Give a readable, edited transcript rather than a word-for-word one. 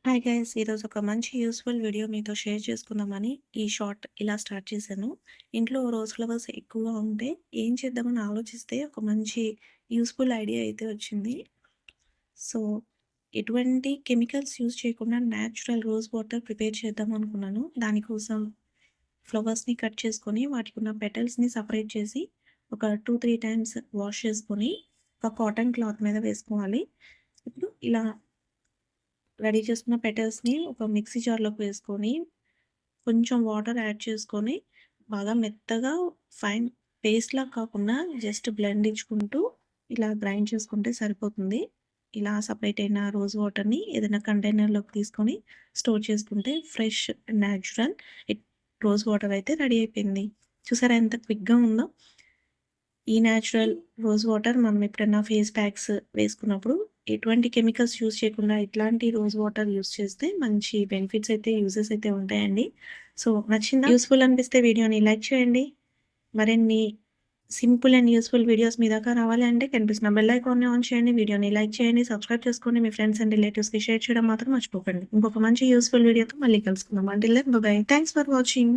Hi guys! ఈరోజు ఒక మంచి యూజ్‌ఫుల్ వీడియో మీతో షేర్ చేసుకుందామని ఈ షార్ట్ ఇలా స్టార్ట్ చేశాను. ఇంట్లో రోజ్ ఫ్లవర్స్ ఎక్కువగా ఉంటే ఏం చేద్దామని ఆలోచిస్తే ఒక మంచి యూజ్‌ఫుల్ ఐడియా అయితే వచ్చింది. సో, ఎటువంటి కెమికల్స్ యూజ్ చేయకుండా న్యాచురల్ రోజ్ వాటర్ ప్రిపేర్ చేద్దాం అనుకున్నాను. దానికోసం ఫ్లవర్స్‌ని కట్ చేసుకొని వాటికున్న పెటల్స్‌ని సెపరేట్ చేసి ఒక 2, 3 టైమ్స్ వాష్ చేసుకొని ఒక కాటన్ క్లాత్ మీద వేసుకోవాలి. ఇప్పుడు ఇలా రెడీ చేసుకున్న పెటల్స్‌ని ఒక మిక్సీ జార్‌లోకి వేసుకొని, కొంచెం వాటర్ యాడ్ చేసుకొని, బాగా మెత్తగా ఫైన్ పేస్ట్‌లా కాకుండా జస్ట్ బ్లెండ్ ఇచ్చుకుంటూ ఇలా గ్రైండ్ చేసుకుంటే సరిపోతుంది. ఇలా సెపరేట్ అయిన రోజ్ వాటర్‌ని ఏదైనా కంటైనర్‌లోకి తీసుకొని స్టోర్ చేసుకుంటే ఫ్రెష్, న్యాచురల్ రోజ్ వాటర్ అయితే రెడీ అయిపోయింది. చూసారా ఎంత క్విక్‌గా ఉందో? ఈ న్యాచురల్ రోజ్ వాటర్ మనం ఎప్పుడైనా ఫేస్ ప్యాక్స్ వేసుకున్నప్పుడు ఎటువంటి కెమికల్స్ యూజ్ చేయకుండా ఇట్లాంటి రోజ్ వాటర్ యూజ్ చేస్తే మంచి బెనిఫిట్స్ అయితే యూజెస్ అయితే ఉంటాయండి. సో, నచ్చిందా? యూజ్‌ఫుల్ అనిపిస్తే వీడియోని లైక్ చేయండి. మరిన్ని సింపుల్ అండ్ యూజ్‌ఫుల్ వీడియోస్ మీ దాకా రావాలి అంటే కనిపిస్తున్న బెల్ ఐకాన్‌ని ఆన్ చేయండి. వీడియోని లైక్ చేయండి, సబ్స్క్రైబ్ చేసుకోండి. మీ ఫ్రెండ్స్ అండ్ రిలేటివ్స్‌కి షేర్ చేయడం మాత్రం మర్చిపోకండి. ఇంకొక మంచి యూజ్‌ఫుల్ వీడియోతో మళ్ళీ కలుసుకుందాం. Until then bye bye. Thanks for watching.